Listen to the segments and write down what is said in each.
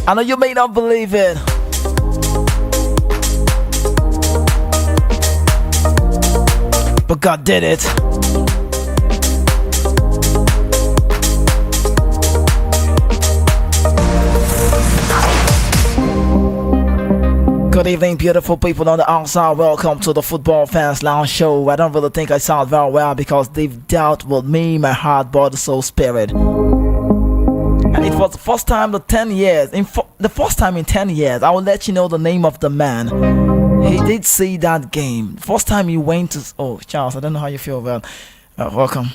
I know you may not believe it. But God did it. Good evening, beautiful people on the outside. Welcome to the Football Fans Lounge Show. I don't really think I sound very well because they've dealt with me, my heart, body, soul, spirit. And it was the first time in 10 years. The first time in 10 years, I will let you know the name of the man. He did see that game. First time he went to. Oh, Charles, I don't know how you feel. Well, welcome.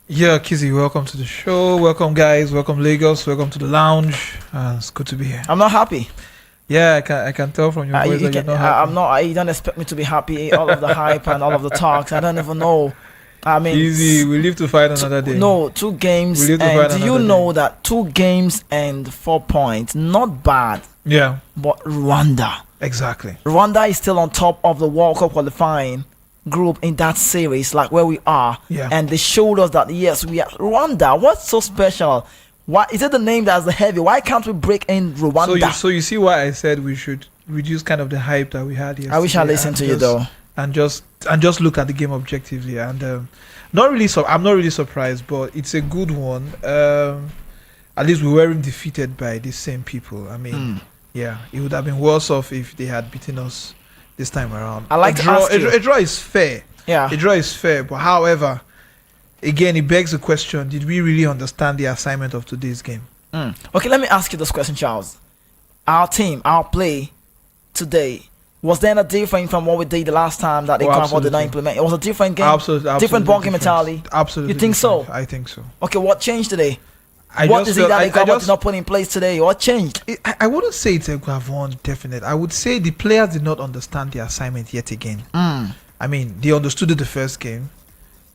Yeah, Kizzy, welcome to the show. Welcome, guys. Welcome, Lagos. Welcome to the lounge. It's good to be here. I'm not happy. Yeah, I can tell from your voice that you're not happy. I'm not. You don't expect me to be happy. All of the hype and all of the talks. I don't even know. I mean, easy. We live to fight another day. No, 2 games. And do you know that 2 games and 4 points? Not bad. Yeah. But Rwanda. Exactly. Rwanda is still on top of the World Cup qualifying group in that series, like where we are. Yeah. And they showed us that yes, we are Rwanda. What's so special? Why is it the name that's the heavy? Why can't we break in Rwanda? So you see why I said we should reduce kind of the hype that we had yesterday. I wish I listened to you though. And just look at the game objectively. And I'm not really surprised, but it's a good one. At least we weren't defeated by these same people. I mean, yeah, it would have been worse off if they had beaten us this time around. I like to ask you. A draw is fair. Yeah. A draw is fair, but however, again, it begs the question: did we really understand the assignment of today's game? Okay, let me ask you this question, Charles. Our team, our play today, was there a different from what we did the last time that they did not implement? It was a different game, absolutely different ball game mentality. Absolutely, you think different. so? I think so. Okay, what changed today? What is it that they did not put in place today? What changed? I wouldn't say it's a one definite. I would say the players did not understand the assignment yet again. I mean, they understood it the first game.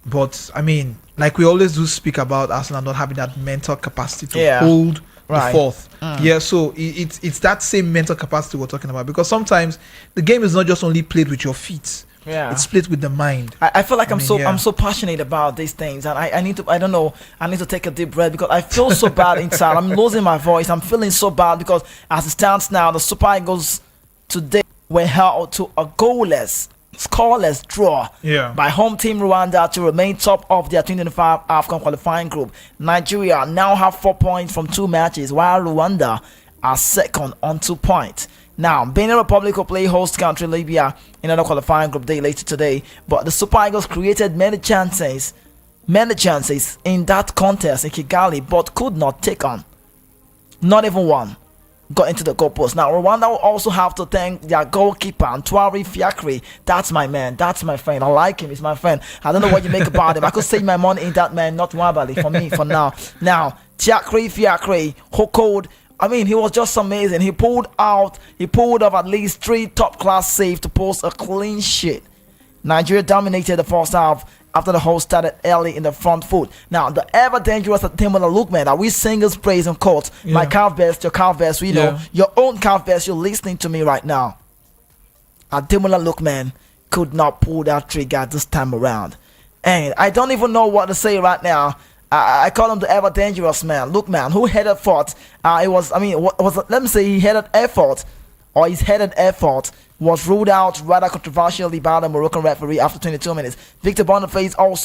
But, I mean, like we always do speak about Arsenal not having that mental capacity to hold the fourth. Yeah, so it's that same mental capacity we're talking about. Because sometimes the game is not just only played with your feet. Yeah. It's played with the mind. I feel like I'm so passionate about these things. And I need to take a deep breath because I feel so bad inside. I'm losing my voice. I'm feeling so bad because as it stands now, the Super Eagles today were held to a scoreless draw by home team Rwanda to remain top of their 2025 AFCON qualifying group. Nigeria now have 4 points from 2 matches, while Rwanda are second on 2 points. Now, Benin Republic will play host country Libya in another qualifying group day later today, but the Super Eagles created many chances in that contest in Kigali, but could not take on. Not even one got into the goalpost. Now, Rwanda will also have to thank their goalkeeper, Ntwari Fiacre. That's my man. That's my friend. I like him. He's my friend. I don't know what you make about him. I could save my money in that man, not Wabali, for me, for now. Now, Fiacre, who called, I mean, he was just amazing. He pulled off at least 3 top-class saves to post a clean sheet. Nigeria dominated the first half after the host started early in the front foot. Now, the ever-dangerous Ademola Lookman that we singers praise and quote, my calf best, your calf best, you know, your own calf best, you're listening to me right now. Ademola Lookman could not pull that trigger this time around. And I don't even know what to say right now. I call him the ever-dangerous man, Lookman, who headed forth. Let me say he headed effort, or his headed effort was ruled out rather controversially by the Moroccan referee after 22 minutes. Victor Boniface was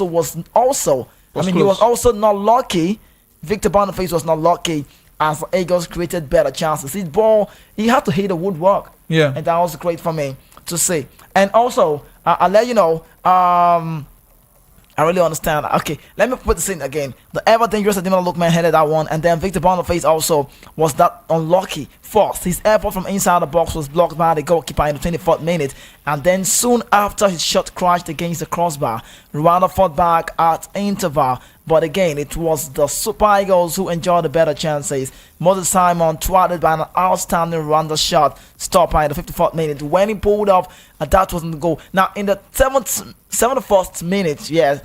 not lucky. Victor Boniface was not lucky as the Eagles created better chances. His ball, he had to hit the woodwork. Yeah. And that was great for me to see. And also, I'll let you know, I really understand. Okay, let me put this in again. The ever dangerous Ademola Lookman headed that one, and then Victor Boniface also was that unlucky force. His effort from inside the box was blocked by the goalkeeper in the 24th minute, and then soon after his shot crashed against the crossbar. Rwanda fought back at interval, but again, it was the Super Eagles who enjoyed the better chances. Moses Simon thwarted by an outstanding Rwanda shot stopper in the 54th minute. When he pulled off, that wasn't the goal. Now, in the 71st minute, yes,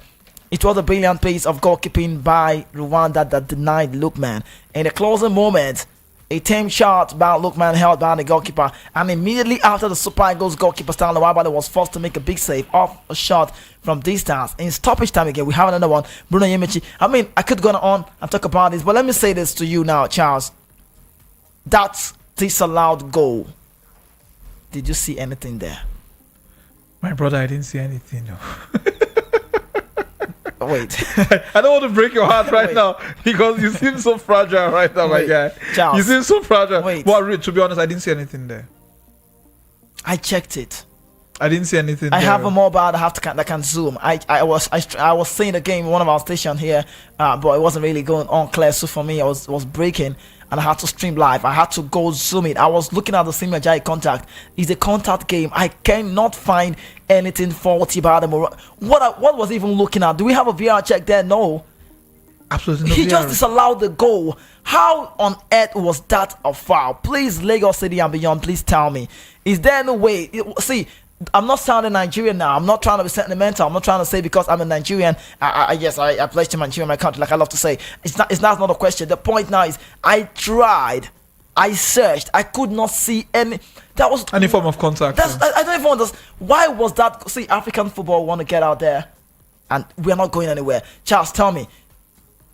it was a brilliant piece of goalkeeping by Rwanda that denied Lookman. In the closing moment, A tame shot by Lookman held by the goalkeeper, and immediately after the Super Eagles goalkeeper Stanley Wabale was forced to make a big save off a shot from distance. In stoppage time again, we have another one, Bruno Yemichi. I mean, I could go on and talk about this, but let me say this to you now, Charles. That disallowed goal. Did you see anything there? My brother, I didn't see anything. No. Wait. I don't want to break your heart right now because you seem so fragile right now, my guy. Charles, you seem so fragile. Wait. Well, to be honest, I didn't see anything there. I checked it. I didn't see anything I there. have a mobile that can zoom. I was seeing the game in one of our stations here, but it wasn't really going on clear. So for me, I was breaking, and I had to stream live. I had to go zoom it. I was looking at the Simi Ajayi contact. It's a contact game. I cannot find anything faulty about them. What was he even looking at? Do we have a VR check there? No. Absolutely no. He VR. just disallowed the goal. How on earth was that a foul? Please, Lagos City and beyond, please tell me. Is there any way? See, I'm not sounding Nigerian now. I'm not trying to be sentimental. I'm not trying to say because I'm a Nigerian. Yes, I pledge to Nigeria, my country, like I love to say. It's not a question. The point now is I tried, I searched, I could not see any. That was any form of contact. I don't even understand. Why was that? See, African football want to get out there, and we're not going anywhere. Charles, tell me.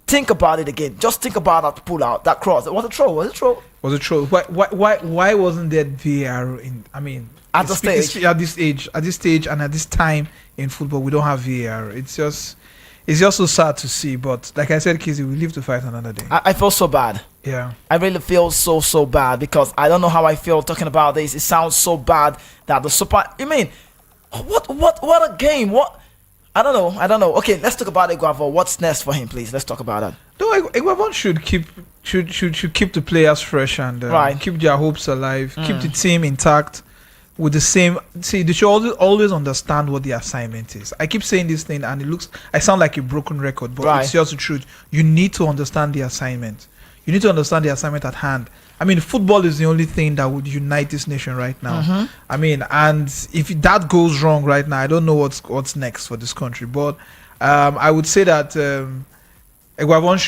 Think about it again. Just think about that pull out, that cross. Was it throw? Was it throw? Was it true? Why wasn't there VAR in? I mean, at this stage, and at this time in football, we don't have VAR. It's just so sad to see. But like I said, Kizzy, we live to fight another day. I feel so bad. Yeah, I really feel so bad because I don't know how I feel talking about this. It sounds so bad that the Super. I mean, what a game! What? I don't know. Okay, let's talk about Iguavo. What's next for him, please? Let's talk about that. No, Iguavo should keep the players fresh and keep their hopes alive, keep the team intact with the same. See, they should always understand what the assignment is. I keep saying this thing, and I sound like a broken record, but it's just the truth. You need to understand the assignment. You need to understand the assignment at hand. I mean, football is the only thing that would unite this nation right now. I mean, and if that goes wrong right now, I don't know what's next for this country. But I would say that Iguavon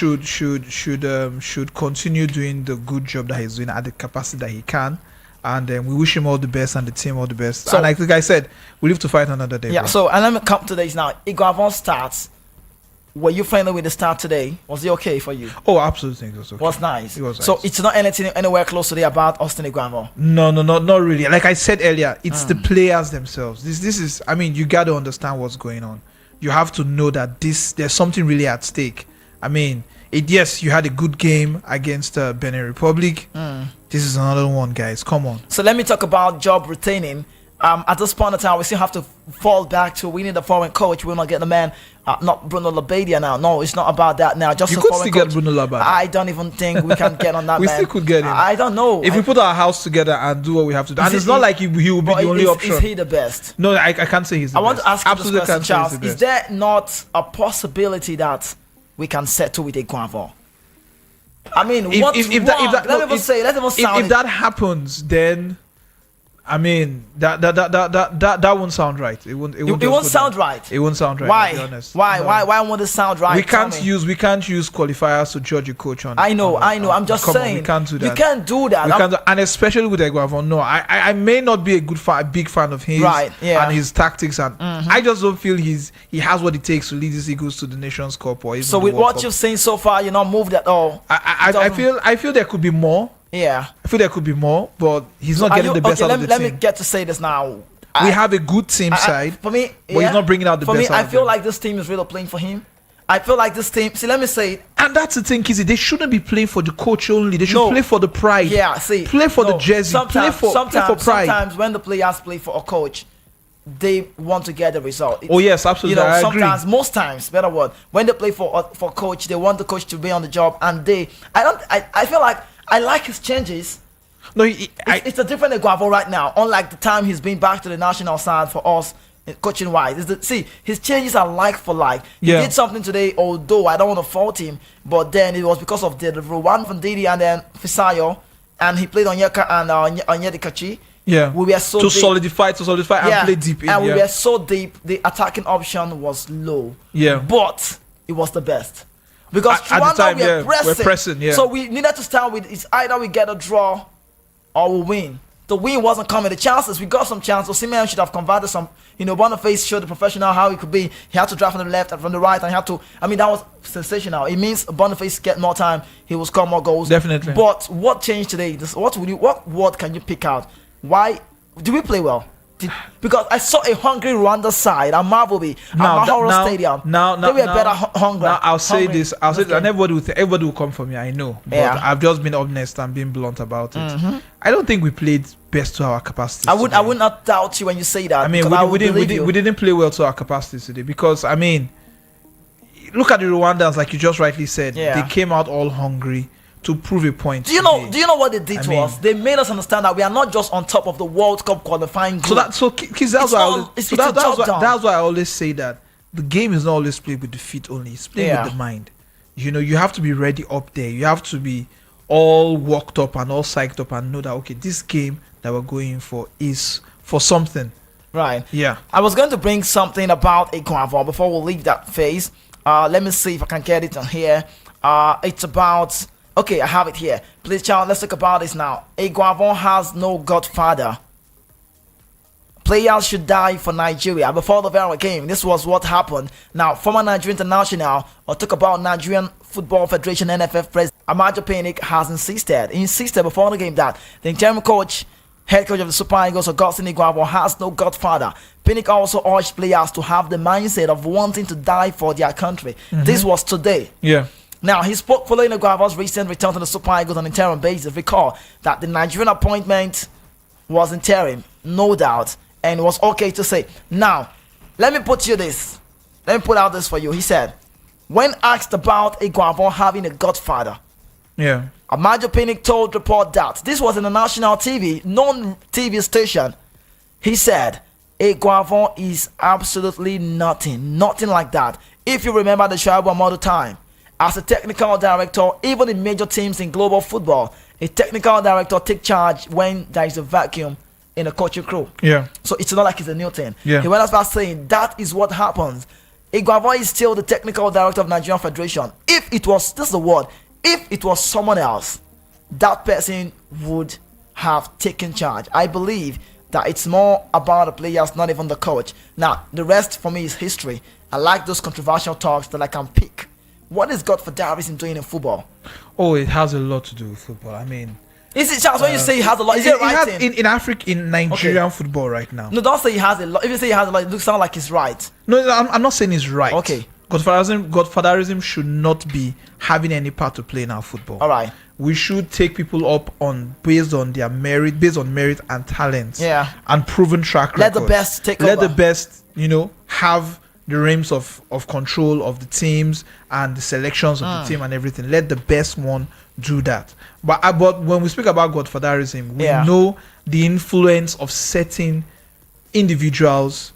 should continue doing the good job that he's doing at the capacity that he can. And we wish him all the best and the team all the best. So, and like I said, we live to fight another day. Yeah. Bro. So, and let me come to this now. Iguavon starts. Were you friendly with the start today? Was it okay for you? Oh, absolutely. It was okay. Was nice. It was nice. So it's not anything anywhere close today about Austin Iguavon? No, not really. Like I said earlier, it's the players themselves. This is, I mean, you got to understand what's going on. You have to know that there's something really at stake. I mean, yes, you had a good game against Benin Republic. This is another one, guys. Come on. So let me talk about job retaining. At this point in time, we still have to fall back to we need a foreign coach. We're not getting the man, not Bruno Labbadia now. No, it's not about that now. Just you a could foreign still coach. get Bruno Labbadia. I don't even think we can get on that. We man. still could get him. I don't know. If we put our house together and do what we have to do, and it's not like he will be the only option. Is he the best? No, I can't say he's the best. I want to ask you this question, Charles. Is Is there not a possibility that we can settle with Iguavon? I mean, if that happens, then I mean that won't sound right. It won't sound right. It won't sound right. Why? To be honest. Why won't it sound right? We can't use qualifiers to judge a coach on. I know. I'm just saying. We can't do that. You can't do that. And especially with Iguavon. No, I may not be a big fan of his, right? Yeah. And his tactics, and I just don't feel he has what it takes to lead his Eagles to the Nations Cup or even. So with what you've seen so far, you're not moved at all. I feel there could be more. Yeah, I feel there could be more, but he's not getting the best out of the team. Let me get to say this now. We have a good team side, for me, but he's not bringing out the best. For me, I feel like this team is really playing for him. I feel like this team. See, let me say it. And that's the thing, Kizzy. They shouldn't be playing for the coach only. They should play for the pride. Yeah, see, play for the jersey. Play for pride. Sometimes when the players play for a coach, they want to get the result. Oh yes, absolutely. I sometimes, agree. most times, better word. When they play for coach, they want the coach to be on the job, and I feel like I like his changes. No, it's a different Iguavon right now. Unlike the time he's been back to the national side for us, coaching wise. See, his changes are like for like. He did something today, although I don't want to fault him, but then it was because of the Rwanda from Didi and then Fisayo, and he played on Yeka and Onyedikachi. Yeah, we were so to deep. solidify and play deep. And we were so deep. The attacking option was low. Yeah, but it was the best. Because At the Rwanda time, we yeah, were pressing. we're pressing, yeah. So we needed to start with it's either we get a draw or we win. The win wasn't coming. The chances, we got some chances. Simeon should have converted some. Boniface showed the professional how he could be. He had to drive from the left and from the right, and he had to. I mean, that was sensational. It means Boniface get more time. He will score more goals. Definitely. But what changed today? What word can you pick out? Why do we play well? Because I saw a hungry Rwanda side at Marvobi at Mahoro Stadium. They were better hungry. Now I'll say hungry. this. I'll say this, and everybody will come for me. I know, but Yeah. I've just been honest and being blunt about it. I don't think we played best to our capacity. I would not doubt you when you say that. I mean, because we you. didn't play well to our capacity today because I mean, look at the Rwandans, like you just rightly said. Yeah. They came out all hungry to prove a point. Do you know what they did to us? They made us understand that we are not just on top of the World Cup qualifying group. That's why I always say that the game is not always played with the feet only. It's played with the mind. You have to be ready up there. You have to be all worked up and all psyched up and know that okay, this game that we're going for is for something. Right. Yeah. I was going to bring something about Ecuador before we leave that phase. Let me see if I can get it on here. It's about. Okay, I have it here. Please, child, let's talk about this now. Ecuador has no godfather. Players should die for Nigeria before the very game. This was what happened. Now, former Nigerian international, or talk about Nigerian Football Federation NFF president Amadio Pinnick has insisted before the game that the interim head coach of the Super Eagles, Augustine Ecuador, has no godfather. Pinnick also urged players to have the mindset of wanting to die for their country. This was today. Yeah. Now, he spoke following Ecuador's recent return to the Super Eagles on interim basis. Recall that the Nigerian appointment was interim, no doubt, and it was okay to say. Now, let me put out this for you. He said, when asked about Ecuador having a godfather, Yeah. Amadio Pinnick told report that this was in a national TV, non-TV station. He said, Ecuador is absolutely nothing like that. If you remember the Shaibu Amadu time, as a technical director, even in major teams in global football, a technical director takes charge when there is a vacuum in a coaching crew. Yeah. So it's not like it's a new thing. Yeah. He went as far as saying that is what happens. Ecuador is still the technical director of Nigerian Federation. If it was someone else, that person would have taken charge. I believe that it's more about the players, not even the coach. Now, the rest for me is history. I like those controversial talks that I can pick. What is godfatherism doing in football? Oh, it has a lot to do with football. I mean, is it, Charles, when you say it has a lot, is it right? In Africa, in Nigerian football right now. No, don't say it has a lot. If you say it has a lot, it looks sound like it's right. No, I'm not saying it's right. Okay. Godfatherism should not be having any part to play in our football. All right. We should take people up based on merit and talent. Yeah. And proven track record. Let the best take over. Let the best, have the reins of control of the teams and the selections of the team and everything. Let the best one do that. But when we speak about godfatherism, we know the influence of certain individuals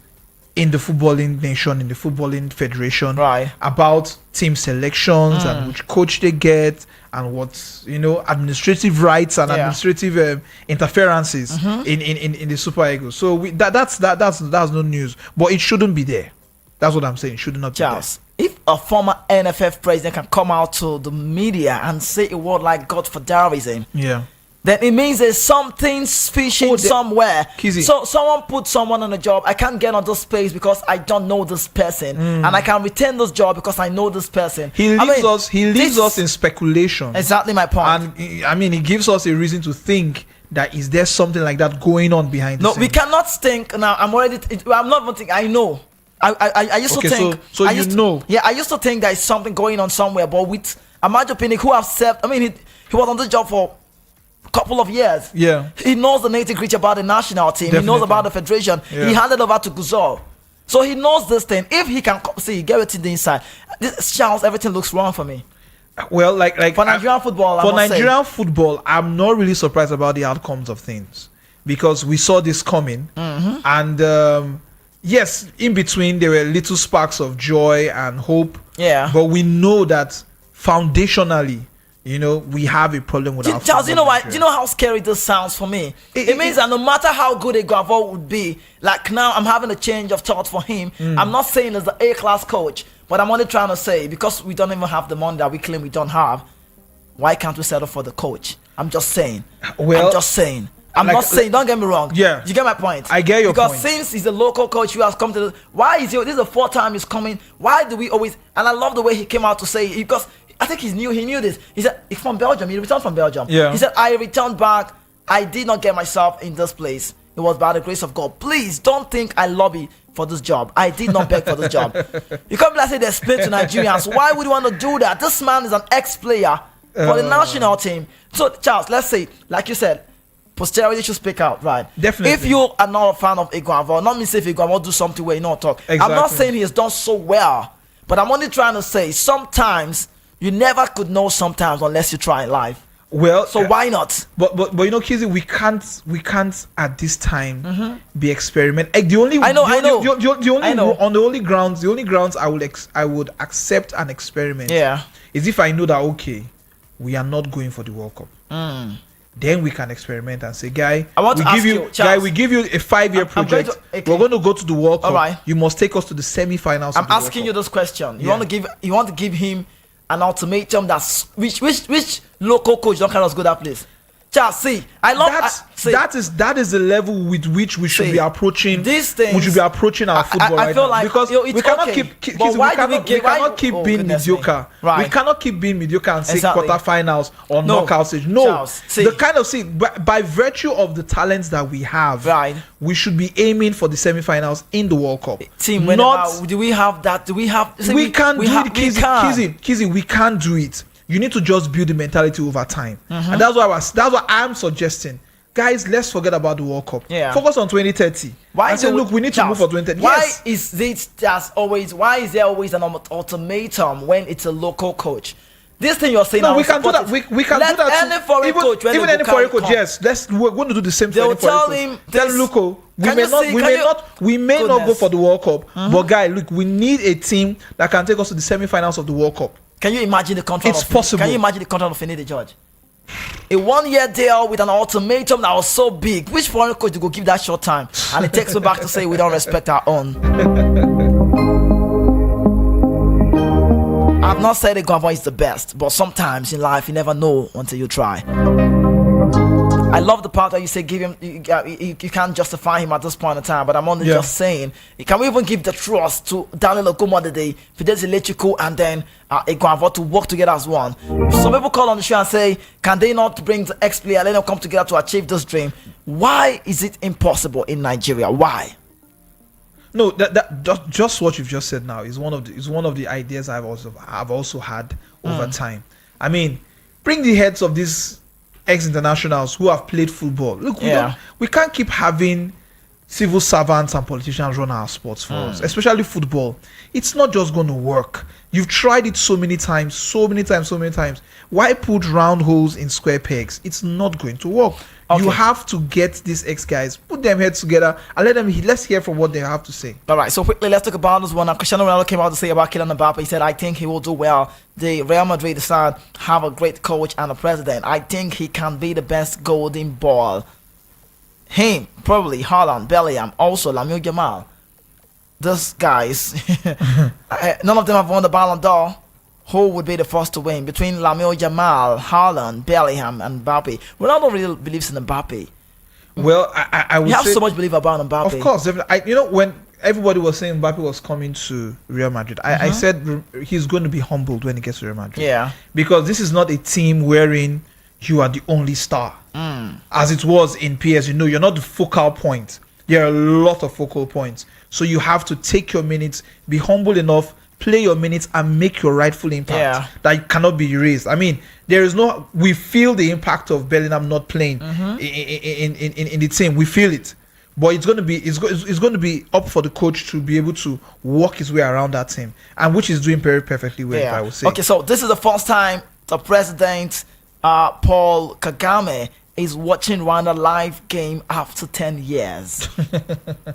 in the footballing nation, in the footballing federation, right, about team selections and which coach they get and what administrative rights and administrative interferences in the Super Eagles. So that's no news, but it shouldn't be there. That's what I'm saying. It should not be there. If a former NFF president can come out to the media and say a word like godfatherism, then it means there's something fishy somewhere. Kizzy. So someone put someone on a job. I can't get on this space because I don't know this person, and I can retain this job because I know this person. He leaves us in speculation. Exactly my point. And I mean, he gives us a reason to think that is there something like that going on behind the scenes. No, we cannot think now. I'm not even thinking. I know. I used to think. So you know. Yeah, I used to think there is something going on somewhere. But with Amadio Pinnick, who have served, I mean, he was on this job for a couple of years. Yeah. He knows the nitty-gritty about the national team. Definitely. He knows about the federation. Yeah. He handed over to Guzor. So he knows this thing. If he can get it to the inside, this Charles, everything looks wrong for me. Well, like for Nigerian football, football, I'm not really surprised about the outcomes of things because we saw this coming, and yes, in between there were little sparks of joy and hope. Yeah, but we know that foundationally, we have a problem with our Charles, you know why? Do you know how scary this sounds for me? It means that no matter how good a Ecuador would be, like now I'm having a change of thought for him. I'm not saying as the A-class coach, But I'm only trying to say, because we don't even have the money that we claim we don't have, why can't we settle for the coach? I'm just saying. Well, I'm just saying. I'm not saying, don't get me wrong. Yeah. You get my point? I get your because point. Because since he's a local coach who has come to why is he, this is the fourth time he's coming, why do we always, and I love the way he came out to say, because I think he knew this. He said, he's from Belgium, he returned from Belgium. Yeah. He said, I returned back, I did not get myself in this place. It was by the grace of God. Please don't think I lobby for this job. I did not beg for this job. You can't be like say they explain to Nigerians. Why would you want to do that? This man is an ex-player for the national team. So, Charles, let's say, like you said, posterity should speak out, right? Definitely. If you are not a fan of Iguavo, not me say if Iguavo do something where you not talk. Exactly. I'm not saying he has done so well, but I'm only trying to say sometimes you never could know sometimes unless you try in life. Well, so why not? But you know, Kizzy, we can't at this time be experiment. Like, the only I know. on the only grounds I would accept an experiment. Yeah. Is if I know that okay, we are not going for the World Cup. Then we can experiment and say, guy, we give you a 5-year project. We're going to go to the World Cup. All right. You must take us to the semi-finals. I'm asking you this question. You want to give him an ultimatum that's which local coach don't kind of go that place. Charles, see, I love that is the level with which we should be approaching these things. We should be approaching our football I feel now, like because we cannot keep being mediocre. Right. We cannot keep being mediocre and say Exactly. quarterfinals or knockout stage. No, Charles, the kind of by virtue of the talents that we have, right, we should be aiming for the semi-finals in the World Cup. Team, do we have that? Do we have? We can't do it, Kizzy. We can't do it. You need to just build the mentality over time, and that's what I'm suggesting. Guys, let's forget about the World Cup. Yeah. Focus on 2030. Why? And say, look, we need to move for 2030. Why is there always an ultimatum when it's a local coach? This thing you're saying. No, we can do that. We can do that. Any foreign coach, even any foreign coach, yes. We're going to do the same thing. They'll tell him. Tell Luko, we may not go for the World Cup, but guy, look, we need a team that can take us to the semi-finals of the World Cup. Can you imagine the contract? It's possible. Can you imagine the contract of Finidi George? A 1-year deal with an ultimatum that was so big. Which foreign coach will give that short time? And it takes me back to say we don't respect our own. I've not said Iguavo is the best, but sometimes in life you never know until you try. I love the part that you say give him. You can't justify him at this point in time, but I'm only just saying, can we even give the trust to Daniel Okumodede, Fidelis Electrical, and then Iguavo to work together as one? Some people call on the show and say, can they not bring the ex-player, let them come together to achieve this dream? Why is it impossible in Nigeria? Why? No, that just what you've just said now is one of the ideas I've also had over time. I mean, bring the heads of these ex-internationals who have played football. Look, we can't keep having civil servants and politicians run our sports for us, especially football. It's not just going to work. You've tried it so many times. Why put round holes in square pegs? It's not going to work. Okay. You have to get these ex-guys, put them heads together, and let's hear from what they have to say. All right, so quickly, let's talk about this one. Cristiano Ronaldo came out to say about Kylian Mbappe. He said, I think he will do well. The Real Madrid side have a great coach and a president. I think he can be the best golden ball. Him, probably Haaland, Bellingham, also Lamine Yamal. These guys, none of them have won the Ballon d'Or. Who would be the first to win between Lamine Yamal, Haaland, Bellingham, and Mbappe? Ronaldo really believes in Mbappe. Well, I would have say, so much belief about Mbappe. Of course, when everybody was saying Mbappe was coming to Real Madrid, I said he's going to be humbled when he gets to Real Madrid. Yeah, because this is not a team wherein you are the only star, as it was in PSG. You're not the focal point. There are a lot of focal points, so you have to take your minutes, be humble enough, play your minutes, and make your rightful impact that cannot be erased. I mean, we feel the impact of Bellingham not playing in the team. We feel it, but it's going to be up for the coach to be able to walk his way around that team, and which is doing very perfectly well, if I would say. Okay, so this is the first time the president Paul Kagame is watching Rwanda live game after 10 years.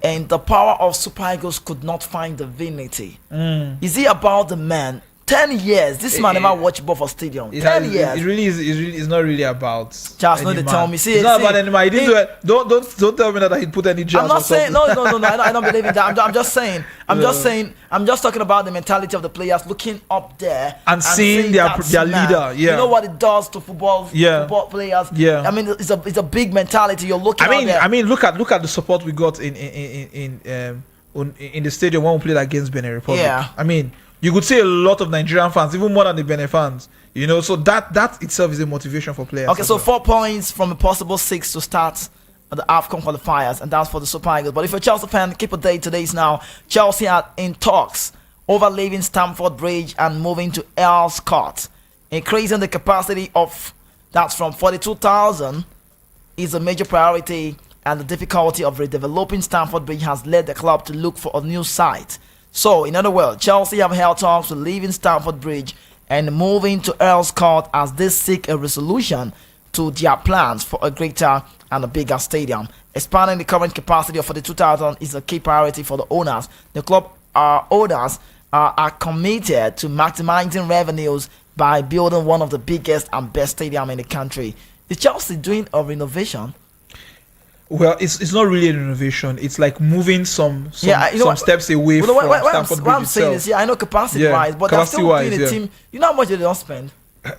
And the power of Super Eagles could not find divinity. Is it about the man 10 years. This man never watched ball for stadium. 10 years. It really is. It's not really about. Just no, they tell me. See, it's not about anymore. He didn't do it. Don't tell me that he put any jazz. I'm not saying no. I don't believe in that. I'm just saying. I'm just talking about the mentality of the players looking up there and seeing their leader. Yeah. You know what it does to football players. Yeah. I mean, it's a big mentality. You're looking. I mean, look at the support we got in the stadium when we played against Benin Republic. Yeah. I mean, you could see a lot of Nigerian fans, even more than the Benin fans. You know, so that itself is a motivation for players. Okay, so 4 points from a possible 6 to start the AFCON qualifiers, and that's for the Super Eagles. But if you're a Chelsea fan, keep a date. Today's now. Chelsea are in talks over leaving Stamford Bridge and moving to Earls Court, increasing the capacity of that's from 42,000 is a major priority, and the difficulty of redeveloping Stamford Bridge has led the club to look for a new site. So, in other words, Chelsea have held talks to leaving Stamford Bridge and moving to Earls Court as they seek a resolution to their plans for a greater and a bigger stadium. Expanding the current capacity of 42,000 is a key priority for the owners. The club owners are committed to maximizing revenues by building one of the biggest and best stadiums in the country. Is Chelsea doing a renovation? Well, it's not really an innovation. It's like moving some steps away from Stamford Bridge what I'm saying is, I know capacity-wise, but they're still doing a team. You know how much they don't spend?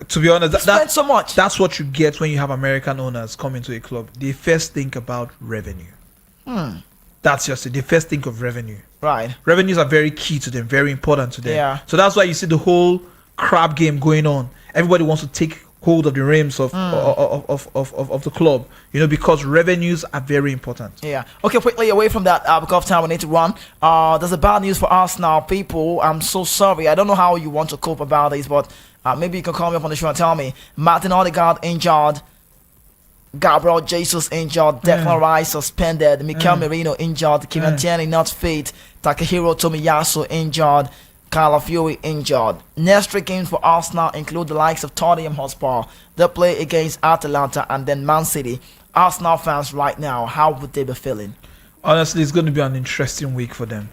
To be honest, spend so much. That's what you get when you have American owners come into a club. They first think about revenue. That's just it. They first think of revenue. Right. Revenues are very key to them, very important to them. Yeah. So that's why you see the whole crab game going on. Everybody wants to take hold of the reins of the club, you know, because revenues are very important. Yeah. Okay, quickly away from that, because of time we need to run. There's a bad news for us now, people. I'm so sorry. I don't know how you want to cope about this, but maybe you can call me up on the show and tell me. Martin Odegaard injured, Gabriel Jesus injured, Declan Rice suspended, Mikel Merino injured, Kieran Tierney not fit, Takehiro Tomiyasu injured, Calafiori injured. Next 3 games for Arsenal include the likes of Tottenham Hotspur. They play against Atalanta and then Man City. Arsenal fans right now, how would they be feeling? Honestly, it's going to be an interesting week for them.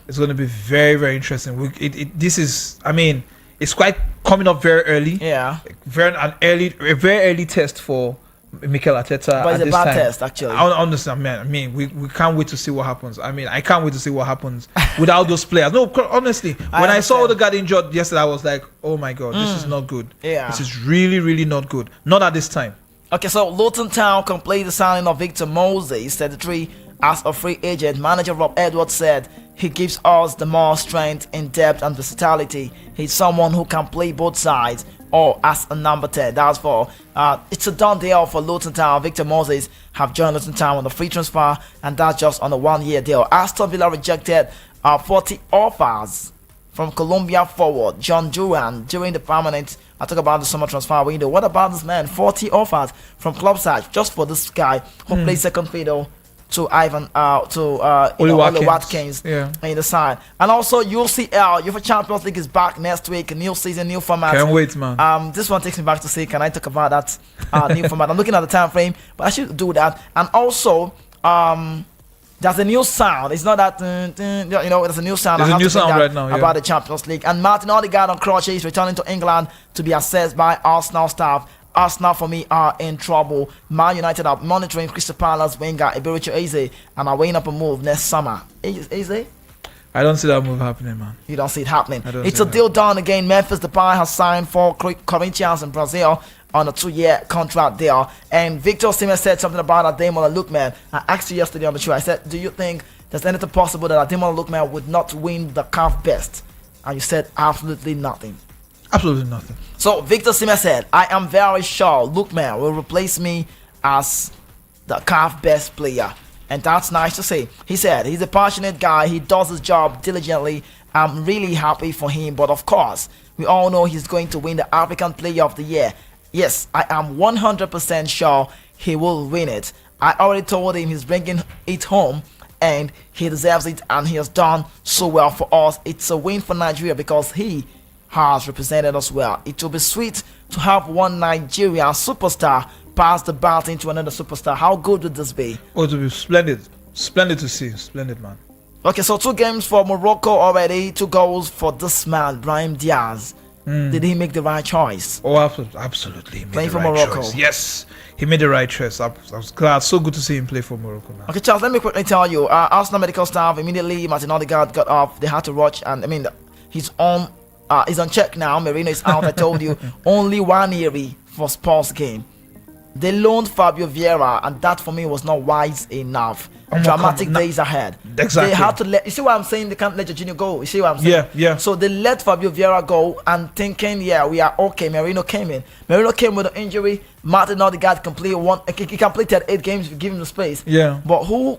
It's going to be very, very interesting week. This is, I mean, it's quite coming up very early. Yeah. A very early test for Mikel Arteta. But it's a bad test, actually. I understand, man. I mean, we can't wait to see what happens. I mean, I can't wait to see what happens without those players. No, honestly, when I saw Odegaard injured yesterday, I was like, oh my God, this is not good. Yeah. This is really, really not good. Not at this time. Okay, so Luton Town completed the signing of Victor Moses, 33, as a free agent. Manager Rob Edwards said he gives us the more strength in depth and versatility. He's someone who can play both sides or as a number 10. That's for it's a done deal for Luton Town. Victor Moses have joined Luton Town on a free transfer, and that's just on a 1-year deal. Aston Villa rejected 40 offers from Colombia forward John Duran during the permanent. I talk about the summer transfer window. What about this man? 40 offers from club side just for this guy who plays second fiddle to Oli Watkins in the side. And also UCL, UEFA Champions League is back next week. New season, new format. Can't wait, man. This one takes me back to say, can I talk about that new format? I'm looking at the time frame, but I should do that. And also, there's a new sound. It's not that there's a new sound. There's a new sound right now about the Champions League. And Martin Odegaard on crutches is returning to England to be assessed by Arsenal staff. Arsenal, for me, are in trouble. Man United are monitoring Crystal Palace winger Ibericho Eze and are weighing up a move next summer. Eze? I don't see that move happening, man. You don't see it happening. It's a deal done again. Memphis Depay has signed for Corinthians in Brazil on a 2-year contract deal. And Victor Osimhen said something about Ademola Lookman. I asked you yesterday on the show. I said, do you think there's anything possible that Ademola Lookman would not win the CAF Best? And you said absolutely nothing. Absolutely nothing. So Victor Osimhen said, I am very sure Lookman will replace me as the CAF Best player. And that's nice to say. He said he's a passionate guy. He does his job diligently. I'm really happy for him. But of course, we all know he's going to win the African Player of the Year. Yes, I am 100% sure he will win it. I already told him he's bringing it home and he deserves it, and he has done so well for us. It's a win for Nigeria because he has represented us well. It will be sweet to have one Nigerian superstar pass the baton to another superstar. How good would this be? Oh, it will be splendid. Splendid to see. Splendid, man. Okay, so 2 games for Morocco already. 2 goals for this man, Brahim Diaz. Did he make the right choice? Oh, absolutely. He made Playing the for right Morocco. choice. Yes, he made the right choice. I was glad. So good to see him play for Morocco now. Okay, Charles, let me quickly tell you. Arsenal medical staff immediately, Martin Odegaard got off. They had to rush, and I mean, he's on check now. Merino is out. I told you, only 1 year for Spurs game. They loaned Fabio Vieira, and that for me was not wise enough. Dramatic days ahead. Exactly. They had to let. You see what I'm saying? They can't let Jorginho go. You see what I'm saying? Yeah. So they let Fabio Vieira go, and thinking, yeah, we are okay. Merino came in. Merino came with an injury. Martin Odegaard completed one. He completed 8 games if you give him the space. Yeah. But who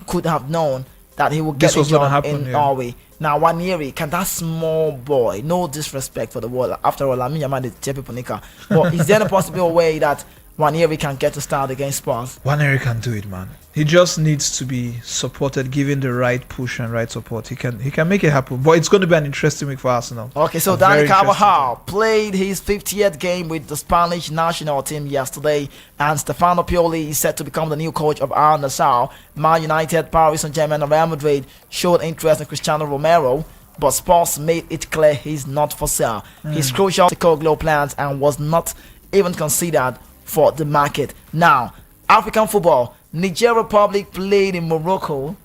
could have known that he would get This was gonna injured happen, in yeah. Norway? Now, Waneri, can that small boy, no disrespect for the world, after all, I mean, Yaman is Jeppe Ponika, but is there a possible way that Waneri can get a start against Spurs? Waneri can do it, man. He just needs to be supported, given the right push and right support. He can make it happen. But it's going to be an interesting week for Arsenal. Okay, so A Dani very Carvajal played his 50th game with the Spanish national team yesterday, and Stefano Pioli is set to become the new coach of Al Nassr. Man United, Paris Saint-Germain, and Real Madrid showed interest in Cristiano Romero, but Spurs made it clear he's not for sale. He's crucial to Koglo plans and was not even considered for the market. Now, African football, Niger Republic played in Morocco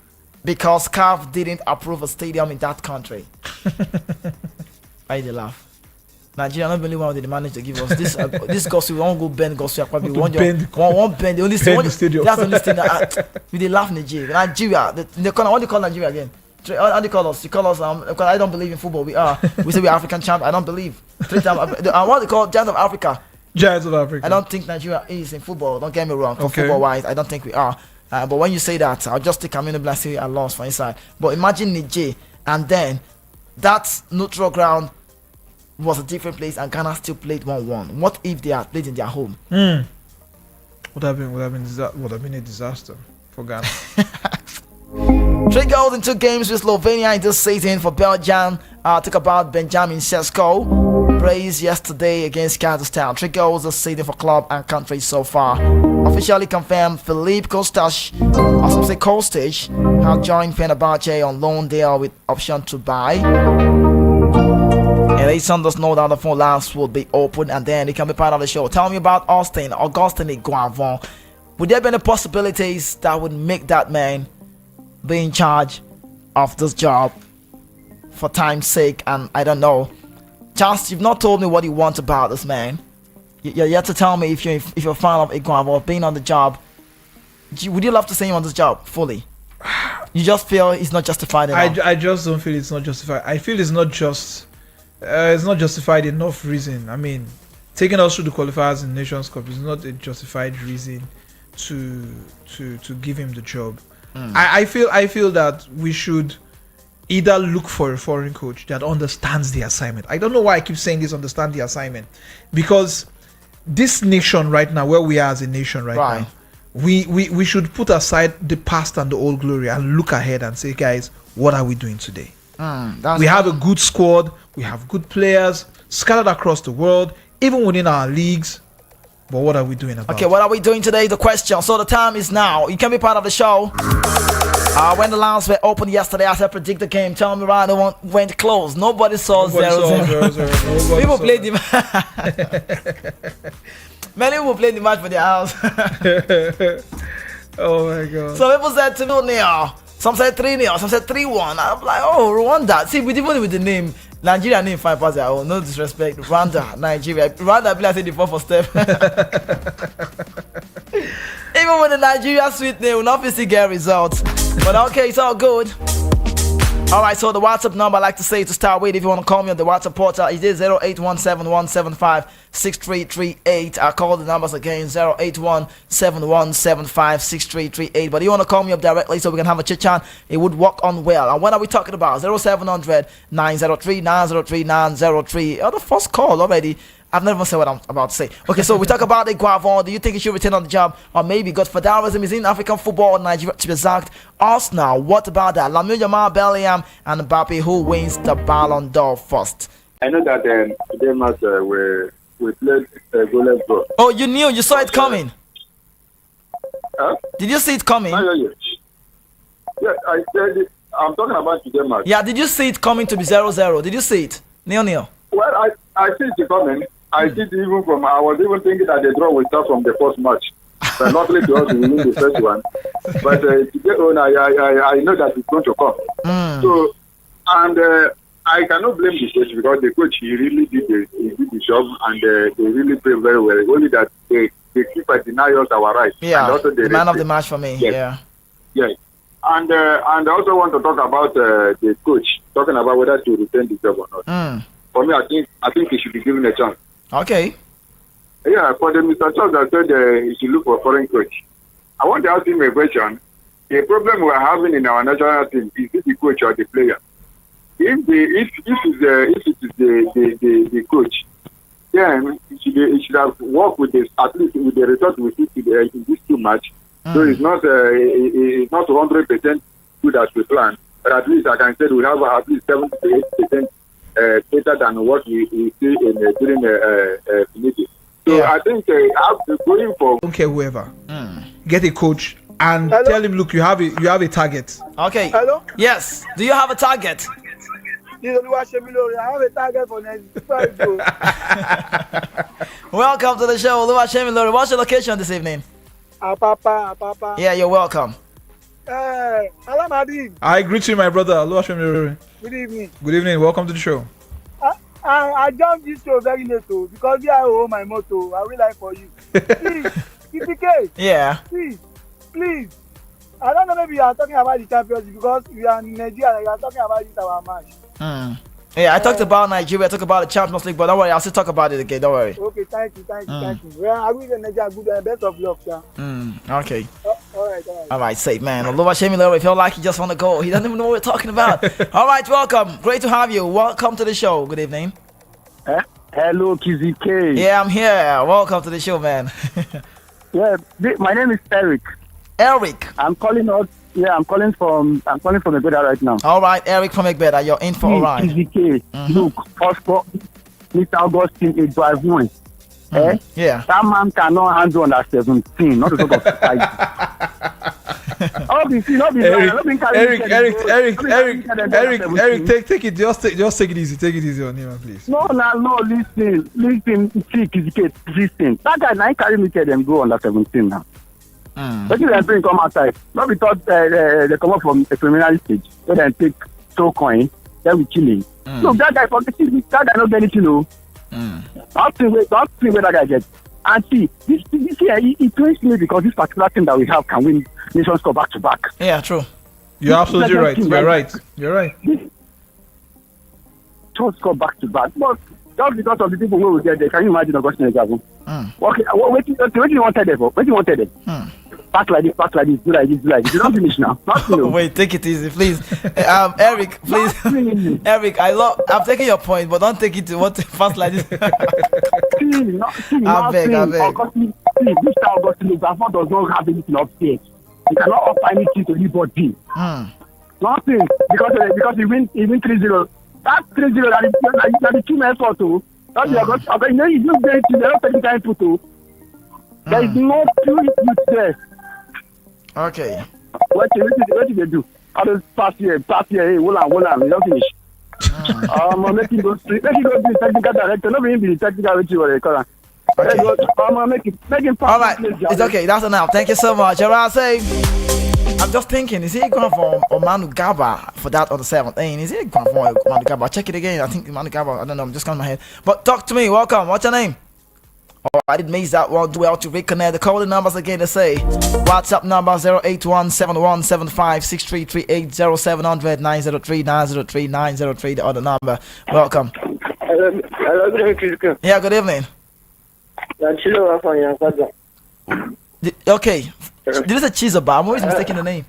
because CAF didn't approve a stadium in that country. Why they laugh? Nigeria not only one they managed to give us this. This gossip, we won't go bend gossip. Probably one bend. The only Bend the stadium. That's the only thing that we they laugh Nigeria. Nigeria, the what do you call Nigeria again? How do you call us? You call us because I don't believe in football. We say we're African champ. I don't believe. 3 times. What they call Giants of Africa. Giants of Africa. I don't think Nigeria is in football. Don't get me wrong. Okay. Football wise, I don't think we are. But when you say that, I'll just take Aminu Blasi and lost for inside. But imagine Niger, and then that neutral ground was a different place, and Ghana still played 1-1. What if they had played in their home? Would have been a disaster for Ghana. 3 goals in 2 games with Slovenia in this season for Belgium. Talk about Benjamin Sesko. Praise yesterday against Kazakhstan. 3 goals this season for club and country so far. Officially confirmed, Philippe Kostas, have joined Fenerbahce on loan deal with option to buy. And Ason does know that the phone lines will be open, and then he can be part of the show. Tell me about Augustin Iguavon. Would there be any possibilities that would make that man be in charge of this job for time's sake? And I don't know, Charles, you've not told me what you want about this man. You're yet to tell me if you're a fan of Iguavon or being on the job. Would you love to see him on this job fully? You just feel he's not justified enough? I just don't feel it's not justified. I feel it's not justified enough reason. I mean, taking us through the qualifiers in Nations Cup is not a justified reason to give him the job. I feel that we should either look for a foreign coach that understands the assignment. I don't know why I keep saying this, understand the assignment, because this nation right now, where we are as a nation right now, we should put aside the past and the old glory and look ahead and say, guys, what are we doing today? We have a good squad, we have good players scattered across the world, even within our leagues. But what are we doing about it? What are we doing today? The question. So the time is now. You can be part of the show. When the lines were open yesterday, I said predict the game. Tell me right, no one went close. Nobody saw 0-0. People played the many people played the match for their house. Oh my god. Some people said 2-0. Some said 3-0. Some said 3-1. I'm like, oh, Rwanda. See, even with the name, Nigeria name 5 passes. Oh, no disrespect. Rwanda, Nigeria. Rwanda, I say the 4 for step. Even with the Nigeria sweet name, we'll not get results. But okay, it's all good. Alright, so the WhatsApp number I like to say to start with, if you want to call me on the WhatsApp portal, it is 08171756338. I'll call the numbers again, 08171756338. But if you want to call me up directly so we can have a chit chat, it would work on well. And what are we talking about? 0700 903 903 903. Oh, the first call already. I've never said what I'm about to say. Okay, so we talk about Iguavon. Do you think he should return on the job? Or maybe Godfatherism is in African football or Nigeria to be exact? Arsenal, what about that? Lamine Yamal, Bellingham, and Mbappe, who wins the Ballon d'Or first? I know that today match we played goalless draw. Oh, you knew? You saw it coming? Huh? Did you see it coming? Yeah, I said it. I'm talking about today match. Yeah, did you see it coming to be 0-0? Did you see it? 0-0. Well, I see it coming. I see it even from. I was even thinking that the draw will start from the first match. But luckily to us, we win the first one. But today on, I know that it's going to come. So, and I cannot blame the coach because the coach he really did the job and they really played very well. Only that they keep deny us our rights. Yeah, and also the man of the match for me. Yes. Yeah. Yes. And I also want to talk about the coach, talking about whether to retain the job or not. For me, I think he should be given a chance. Okay. Yeah, for the Mr. Charles that said he should look for a foreign coach. I want to ask him a question. The problem we are having in our national team is it the coach or the player? If it is the coach, then he should have worked with this at least with the result we see in this 2 match. So it's not 100% good as we plan, but at least I can say we have at least 70 to 80% better than what we see during the meeting. So I think going for Don't care whoever. Get a coach and tell him, look, you have a target. Okay. Hello? Yes. Do you have a target? This is Oluwasemilore. I have a target for next 5 goals. Welcome to the show, Oluwasemilore. What's your location this evening? Apapa. Yeah, you're welcome. Alamadin. I greet you, my brother. Oluwasemilore. Good evening. Good evening. Welcome to the show. I jumped this show very late because I owe my motto. I will like for you. Please, PPK. Yeah. Please. I don't know, maybe you are talking about the Champions League because we are in Nigeria. You are talking about this our match. Yeah, I talked about Nigeria, I talked about the Champions League, but don't worry, I'll still talk about it again. Don't worry. Okay, thank you. Well, I wish Nigeria good best of luck, sir. Okay. All right. Safe man. Oluwasemilore, if you feel like you just want to go, he doesn't even know what we're talking about. All right, welcome. Great to have you. Welcome to the show. Good evening. Hello, Kizzy K. Yeah, I'm here. Welcome to the show, man. Yeah, my name is Eric. Eric. I'm calling from Egbeda right now. All right, Eric from Egbeda. You're in for a ride. Kizzy K. Look, first of all, Mr. Augustine, a drive one. Yeah. That man cannot handle under 17, not to talk of 5. Eric, take it. Just take it easy. Take it easy on him, please. No, listen. See, Kizzy K, listen. That guy now carry me to them go under 17 now. But if they bring come outside, not because they come up from a criminal stage, so then take so coin, then we kill him. Look, that guy not get anything, no. Don't see where that guy gets. And see, this year, it pains me because this particular team that we have can win Nations Cup back to back. Yeah, true. You're absolutely right. You're right. Nations Cup back to back. But just because of the people who will get there, can you imagine Augustine Egavu? Okay, what do you wanted them for? What do you wanted them? Pass like this, do like this. You don't finish now. Wait, take it easy, please. Eric, please. Eric, I'm taking your point, but don't take it to what fast like this. I beg. Mr. Augustine Egavu does not have anything upstairs. He cannot offer anything to anybody. Nothing. Because he win 3-0. That 3-0 that the 2 men for too. That's the Augustine. You know, he's not going to the other time put too. There is no pure youth there. Okay. What did they do? All those pass here, hey, hold on, we don't finish. Make him go be the technical director, not be the technical director. Okay. Make him pass. All right, it's okay, that's enough. Thank you so much. All right, I'm just thinking, is he going for Manu Gaba for that on the 17? Is he going for Manu Gaba? Check it again. I think Manu Gaba, I don't know, I'm just coming in my head. But talk to me, welcome. What's your name? Oh, I did miss that one. Do well to reconnect. The calling numbers again to say WhatsApp number 081717563380700903903 the other number. Welcome. Hello, good Yeah, good evening. Okay. Did you say Chizoba? I'm always mistaking the name.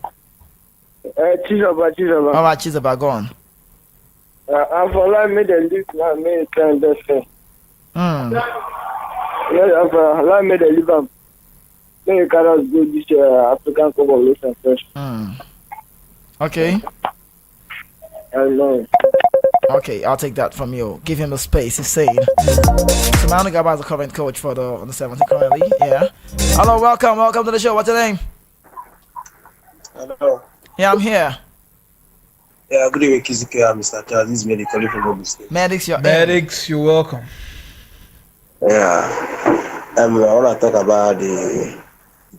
Chizoba. Alright, Chizoba, go on. I'm for me the list now, me turn this. Yeah, allow me the live. Then you cannot go this African Cup of Nations first. Okay. I know. Okay, I'll take that from you. Give him the space. He's saying. So Manu Gaba is the current coach for the 17 currently. Yeah. Hello, welcome to the show. What's your name? Hello. Yeah, I'm here. Yeah, good evening, Kizuke and Mr. Charles. This is Medic calling from Ogun State. Medics, You're welcome. Yeah, I want to talk about the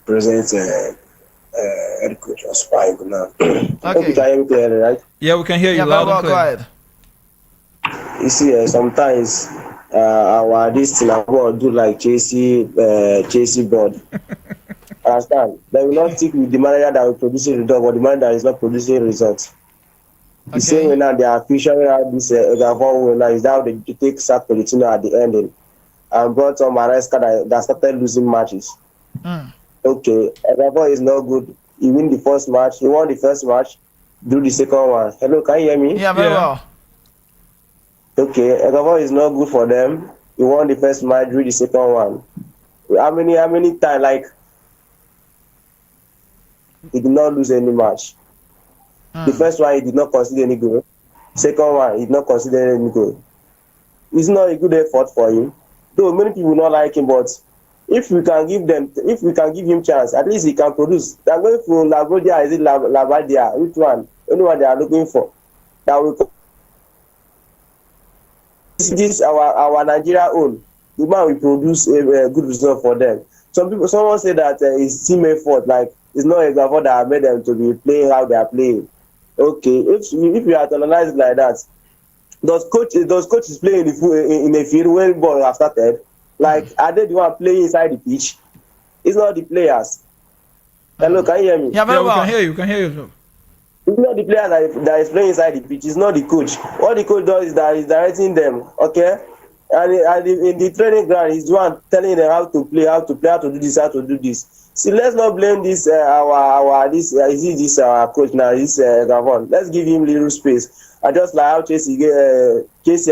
present head coach of Spike now. Hope you can hear me clearly, right? Yeah, we can hear you loud and clear. Go ahead. You see, sometimes our this thing I want to do like Chelsea board. Understand? They will not stick with the manager that will produce a result, but the manager that is not producing results. The same way now they are featuring out this Gavon winner is how they take sack Pelletino at the ending and brought on Maresca that started losing matches. Okay, Gavon is not good. He won the first match. He won the first match. Do the second one. Hello, can you hear me? Yeah, very well. Okay, Gavon is not good for them. He won the first match. Do the second one. How many times? Like he did not lose any match. The first one, he did not consider any goal. Second one, he did not consider any goal. It's not a good effort for him. Though many people not like him, but if we can give him chance, at least he can produce. They're going for Lagodia, is it Lavadia? Which one? Anyone they are looking for. That will this our Nigeria own. The man will produce a good result for them. Someone say that it's team effort, like it's not a government that made them to be playing how they are playing. Okay, if you are to analyze it like that, those coaches play in a field when ball have started? Like, are they the one playing inside the pitch? It's not the players. Hello, can you hear me? Yeah, very well. We can hear you. It's not the player that is playing inside the pitch. It's not the coach. What the coach does is that he's directing them. Okay, and in the training ground, he's the one telling them how to play, how to do this, how to do this. See, let's not blame this our coach now, this Gavon. Let's give him little space. I just like how Chelsea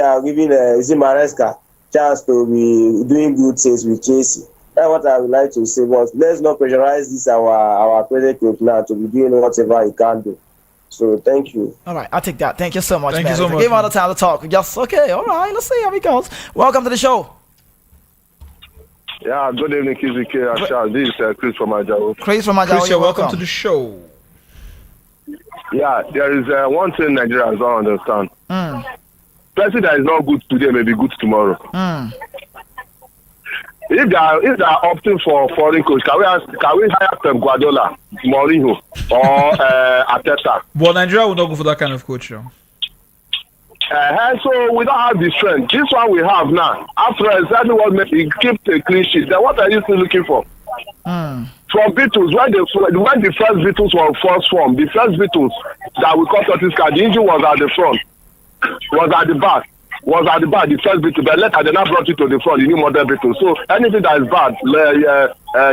are giving Maresca chance to be doing good things with Chelsea. That's what I would like to say. But let's not pressurize this our present coach now to be doing whatever he can do. So thank you. All right, I'll take that. Thank you so much, Thank man. you so much. Give him all the time to talk. Yes, okay, all right. Let's see how it goes. Welcome to the show. Yeah, good evening, Kizuke. Charles. This is Chris from Ajao. Chris from Ajao, Chris, welcome to the show. Yeah, there is one thing Nigerians don't understand. Person that is not good today may be good tomorrow. If they are opting for foreign coach, can we hire Pep Guardiola, Mourinho, or Arteta? But Nigeria will not go for that kind of coach, though. So we don't have the strength. This one we have now. After exactly what makes it keep a clean sheet. Then what are you still looking for? From Beatles, when the first Beatles were first formed, the first Beatles that we call Curtis Card, the engine was at the front, was at the back, the first Beatles. But later they now brought it to the front, the new model Beatles. So anything that is bad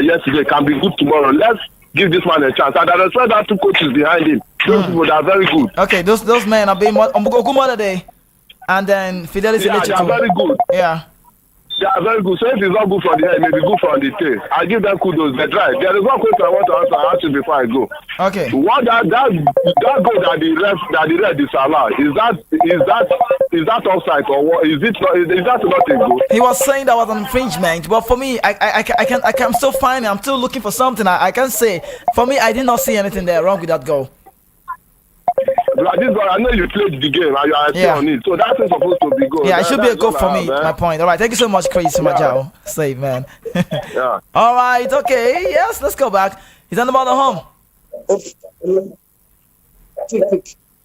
yesterday can be good tomorrow. Let's give this man a chance. And I respect that two coaches behind him. Those people that are very good. Okay, those men are being good day, and then Fidelity. Yeah, they are very good. Yeah. They are very good. So if it's not good for the head, maybe good for the tail. I give them kudos. They try. There is one question I want to ask you before I go. Okay. What that goal that the red disallowed, is that offside or what? Is that not a goal? He was saying that was an infringement, but for me, I'm still finding. I'm still looking for something. I can say, for me, I did not see anything there wrong with that goal. This goal, I know you played the game and you are still on it, so that is supposed to be good. Yeah, it should be a goal for me. My point. All right, thank you so much, Chris Majao. Save, man. Yeah. All right, okay. Yes, let's go back. He's on the bottom home.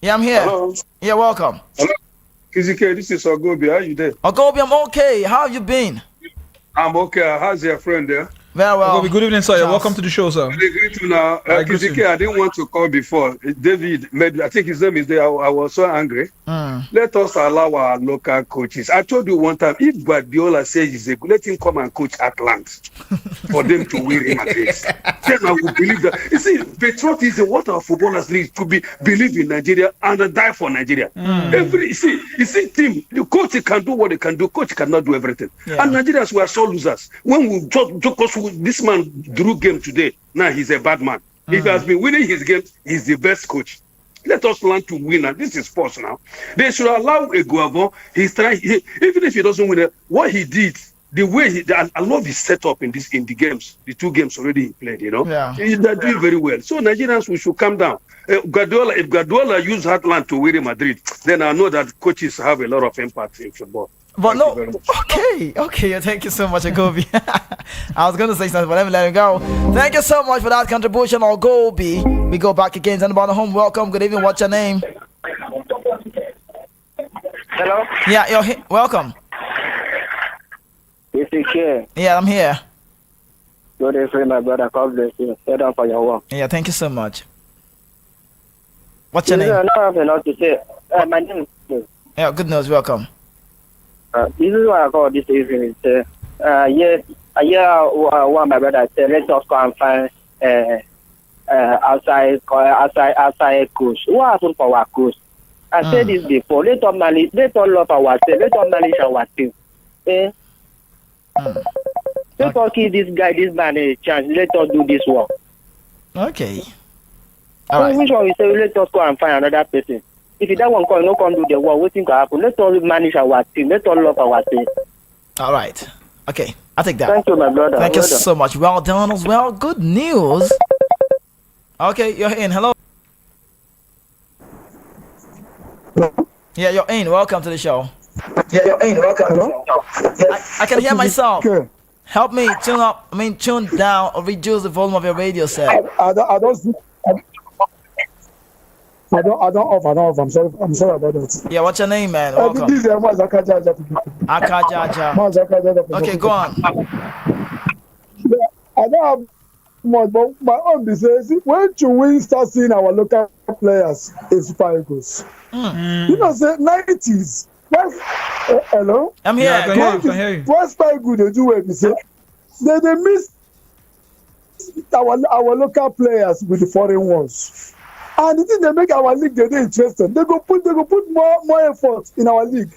Yeah, I'm here. Hello. Yeah, welcome. Hello. Kizuke, this is Ogobi. How are you there? Ogobi, I'm okay. How have you been? I'm okay. How's your friend there? Very well. Ogobi, good evening, sir. You're welcome to the show, sir. Now, Kizuke, I didn't want to call before. David, maybe I think his name is there. I was so angry. Let us allow our local coaches. I told you one time, if Guardiola says he's a good, let him come and coach Atlanta for them to win him at least. Then I will believe that. You see, the truth is what our footballers need to believe in Nigeria and die for Nigeria. You see, team, the coach can do what they can do. Coach cannot do everything. Yeah. And Nigerians were so losers. When we just this man drew game today, now he's a bad man. If he has been winning his games, he's the best coach. Let us learn to win, and this is sports now. They should allow a Guavon. He's trying, even if he doesn't win it, what he did the way I love his setup in the games, the 2 games already he played. Yeah. They're doing very well. So Nigerians, we should calm down. If Guardiola used Heartland to win Madrid, then I know that coaches have a lot of impact in football. But okay. Thank you so much, Agobi. I was going to say something, but let him go. Thank you so much for that contribution, Agobi. We go back again. Anybody home? Welcome. Good evening. What's your name? Hello? Yeah, welcome. This is here. Yeah, I'm here. Good evening, my brother. God bless you. Stay down for your work. Yeah, thank you so much. What's your name? I don't have enough to say. My name is... Yeah, good news. Welcome. This is what I call this evening. Yes, I hear what my brother said. Let us go and find outside coach. What happened for our coach? I said this before. Let us love ourselves. Let us manage our team. Let us give this man a chance. Let us do this work. Okay. All right. Which one we say? Let us go and find another person. If that one come, no come do the work. What thing can happen? Let us manage our team. Let us love our team. All right. Okay. I'll take that. Thank you, my brother. Thank you so much. Well done as well. Good news. Okay, you're in. Hello. Yeah, you're in. Welcome to the show. Yeah, you're in. Welcome. Hello? I can hear myself. Help me tune down or reduce the volume of your radio set. I don't off. I'm sorry about that. Yeah, what's your name, man? Welcome. This is Akajaja. Okay, go on. I don't have much, but my own business. When should we start seeing our local players in Super Eagles? You know, say 90s. Hello? I'm here. I can hear you. What's Super Eagles they do? They miss our local players with the foreign ones. And the thing they make our league they interested. They go put more effort in our league.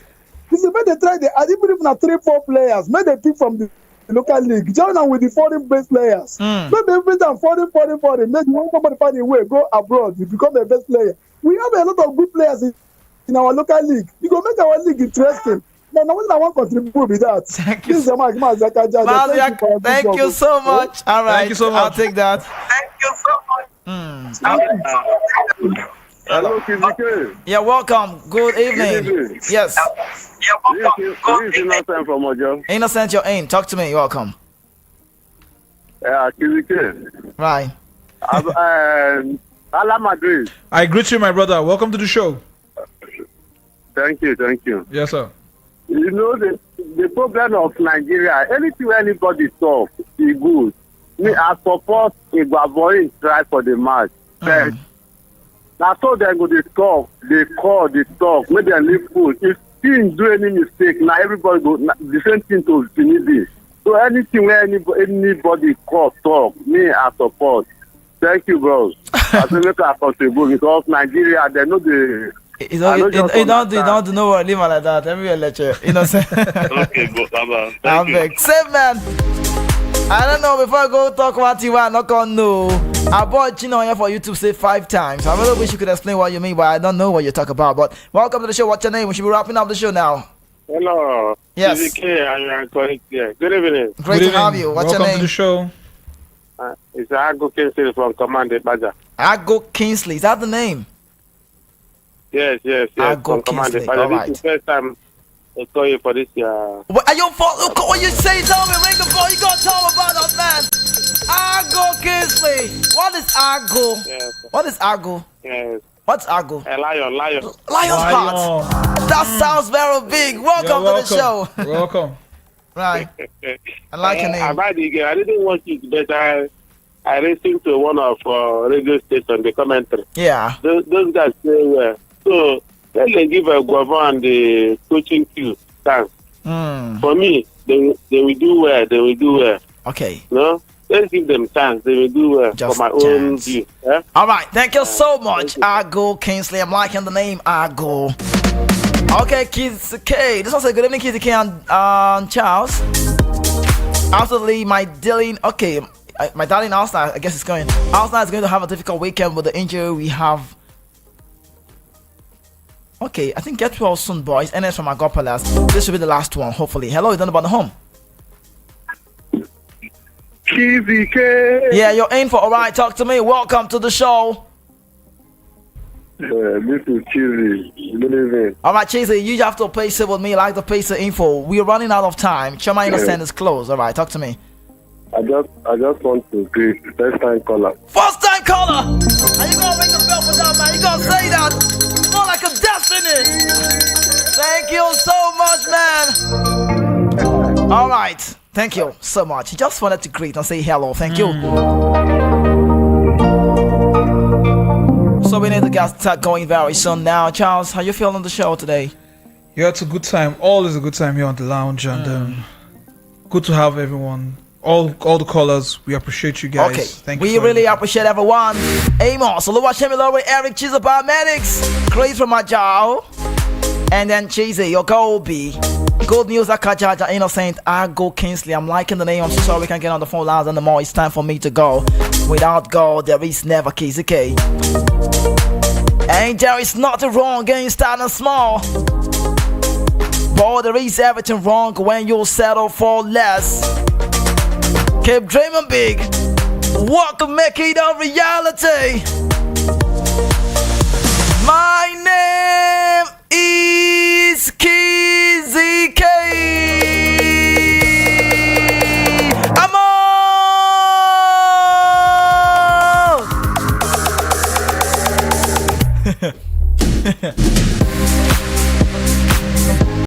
This is when they try even if not 3-4 players, may they pick from the local league. Join them with the foreign based players. Maybe every time foreign. Maybe one somebody find a way, go abroad, you become the best player. We have a lot of good players in our local league. You go make our league interesting. Now what I want to contribute with that. Thank you. Thank you so much. All right. Thank you so much. I'll take that. Thank you so much. Hello, Kizike. Yeah, welcome. Good evening. Yes. This is Innocent from Ojo. Innocent, you're in. Talk to me. Welcome. Kizike. Right. Ala Madrid. I greet you, my brother. Welcome to the show. Thank you. Yes, sir. You know, the problem of Nigeria, anything anybody talk, is good. Me, I support Igboavoyin try for the match. Now, so they go they talk, they talk, maybe they leave food. If team do any mistake, now everybody go the same thing to finish. So anything where anybody call talk, me I support. Thank you, bros. I think I contribute because Nigeria they know the. You don't know what live like that. Everywhere lecture, innocent. Okay, go. Thank you. Same man. I don't know. Before I go talk about you, I'm not gonna know. I bought Chino here for you to say 5 times. I really wish you could explain what you mean, but I don't know what you talk about. But welcome to the show. What's your name? We should be wrapping up the show now. Hello. Yes. Good evening. Great to have you. What's welcome your name? to the show. It's Ago Kingsley from Command Baja. Ago Kingsley. Is that the name? Yes. Ago Kingsley. All right. This is the first time I call you for this. What are your fault? Look what you say. Tell me, ring the phone. You gotta tell me about that, man. Ago Kingsley. What is Ago? Yes. What is Ago? Yes. What's Ago? A lion. Lion's heart. That sounds very big. Welcome to the show. Welcome. Right. I like your name. I didn't watch it, but I listened to one of radio station, the commentary. Yeah. Those guys say well. So let them give a Guava and the coaching queue chance. For me, they will do well. Okay. No? Let's give them chance. They will do well Just for my chance. own view. Yeah? All right. Thank you so much, Ago Kingsley. I'm liking the name Ago. Okay, Kids K. This one says good evening, Kids K and Charles. Absolutely, my darling. Okay, my darling Arsenal. I guess it's going. Arsenal is going to have a difficult weekend with the injury we have. Okay, I think get well soon, boys. NS from Agopalas. This should be the last one, hopefully. Hello, you done about the home? Kizike. Yeah, you're in for. All right, talk to me. Welcome to the show. This is Cheesy. Good evening. All right, Cheesy, you have to pace it with me like the pace of info. We're running out of time. Chama Innocent is close. All right, talk to me. I just want to greet first time caller. First time caller! And you gonna ring the bell for that, man. You gonna say that. More like a destiny. Thank you so much, man. All right. Thank you so much. Just wanted to greet and say hello. Thank you. So we need to get start going very soon now. Charles, how you feeling on the show today? Yeah, it's a good time. Always a good time here on the lounge, and good to have everyone. All the callers, we appreciate you guys. Okay, Thank you. we really appreciate everyone. Amos, Oluwashemilore, Eric Chiza Paramedics, Chris from Majao, and then Cheesy, your Gobi. Good news, Akajaja, Innocent, Ago Kingsley. I'm liking the name. I'm so sorry we can't get on the phone lines anymore. It's time for me to go. Without God, there is never Kizike. And there is nothing wrong getting started small. But there is everything wrong when you settle for less. Keep dreaming big. Work to make it a reality. My name is Kizzy K. I'm on.